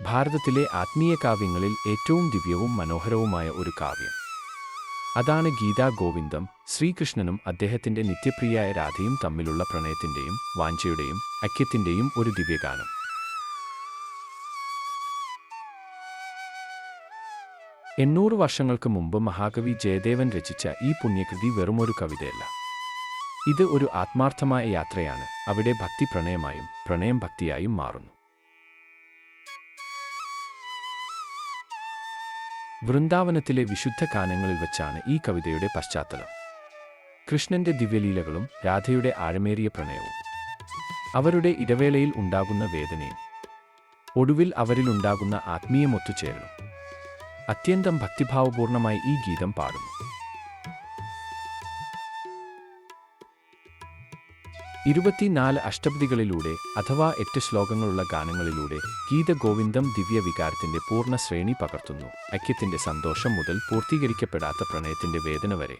ഭാരതത്തിലെ ആത്മീയ കാവ്യങ്ങളിൽ ഏറ്റവും ദിവ്യവും മനോഹരവുമായ ഒരു കാവ്യം. അതാണ് ഗീതാ ഗോവിന്ദം. ശ്രീകൃഷ്ണനും അദ്ദേഹത്തിന്റെ നിത്യപ്രിയയായ രാധയും തമ്മിലുള്ള പ്രണയത്തിന്റെയും വാഞ്ചയുടെയും ഐക്യത്തിന്റെയും ഒരു ദിവ്യഗാനം. 800 വർഷങ്ങൾക്ക് മുമ്പ് മഹാകവി ജയദേവൻ രചിച്ച ഈ പുണ്യകൃതി വെറുമൊരു കവിതയല്ല. ഇത് ഒരു ആത്മാർത്ഥമായ യാത്രയാണ്. അവിടെ ഭക്തി പ്രണയമായും പ്രണയം ഭക്തിയായും മാറുന്നു. വൃന്ദാവനത്തിലെ വിശുദ്ധ കാനങ്ങളിൽ വച്ചാണ് ഈ കവിതയുടെ പശ്ചാത്തലം. കൃഷ്ണന്റെ ദിവ്യലീലകളും രാധയുടെ ആഴമേറിയ പ്രണയവും, അവരുടെ ഇടവേളയിൽ ഉണ്ടാകുന്ന വേദനയും, ഒടുവിൽ അവരിലുണ്ടാകുന്ന ആത്മീയ ഒത്തുചേരലും. അത്യന്തം ഭക്തിഭാവപൂർണമായി ഈ ഗീതം പാടുന്നു. 24 അഷ്ടപദികളിലൂടെ അഥവാ 8 ശ്ലോകങ്ങളുള്ള ഗാനങ്ങളിലൂടെ ഗീതഗോവിന്ദം ദിവ്യവികാരത്തിന്റെ പൂർണ്ണ ശ്രേണി പകർത്തുന്നു. ഐക്യത്തിന്റെ സന്തോഷം മുതൽ പൂർത്തീകരിക്കപ്പെടാത്ത പ്രണയത്തിന്റെ വേദന വരെ.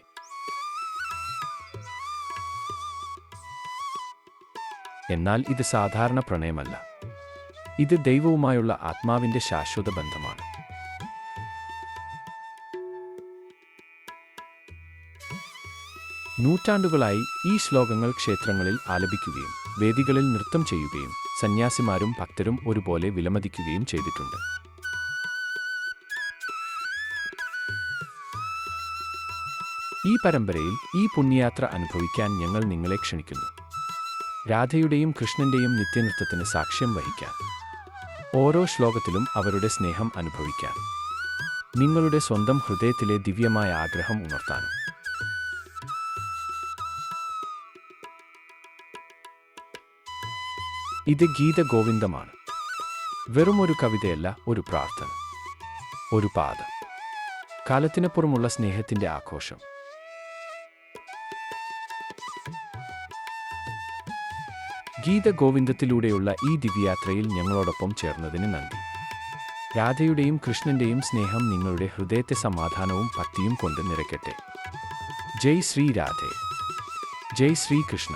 എന്നാൽ ഇത് സാധാരണ പ്രണയമല്ല. ഇത് ദൈവവുമായുള്ള ആത്മാവിന്റെ ശാശ്വത ബന്ധമാണ്. നൂറ്റാണ്ടുകളായി ഈ ശ്ലോകങ്ങൾ ക്ഷേത്രങ്ങളിൽ ആലപിക്കുകയും വേദികളിൽ നൃത്തം ചെയ്യുകയും സന്യാസിമാരും ഭക്തരും ഒരുപോലെ വിലമതിക്കുകയും ചെയ്തിട്ടുണ്ട്. ഈ പരമ്പരയിൽ ഈ പുണ്യയാത്ര അനുഭവിക്കാൻ ഞങ്ങൾ നിങ്ങളെ ക്ഷണിക്കുന്നു. രാധയുടെയും കൃഷ്ണന്റെയും നിത്യനൃത്തത്തിന് സാക്ഷ്യം വഹിക്കാൻ, ഓരോ ശ്ലോകത്തിലും അവരുടെ സ്നേഹം അനുഭവിക്കാൻ, നിങ്ങളുടെ സ്വന്തം ഹൃദയത്തിലെ ദിവ്യമായ ആഗ്രഹം ഉണർത്താനും. ഇത് ഗീതഗോവിന്ദമാണ്. വെറുമൊരു കവിതയല്ല, ഒരു പ്രാർത്ഥന, ഒരു പാത, കാലത്തിനപ്പുറമുള്ള സ്നേഹത്തിന്റെ ആഘോഷം. ഗീതഗോവിന്ദത്തിലൂടെയുള്ള ഈ ദിവ്യയാത്രയിൽ ഞങ്ങളോടൊപ്പം ചേർന്നതിന് നന്ദി. രാധയുടെയും കൃഷ്ണന്റെയും സ്നേഹം നിങ്ങളുടെ ഹൃദയത്തെ സമാധാനവും ഭക്തിയും കൊണ്ട് നിറയ്ക്കട്ടെ. ജയ് ശ്രീ രാധേ, ജയ് ശ്രീ കൃഷ്ണ.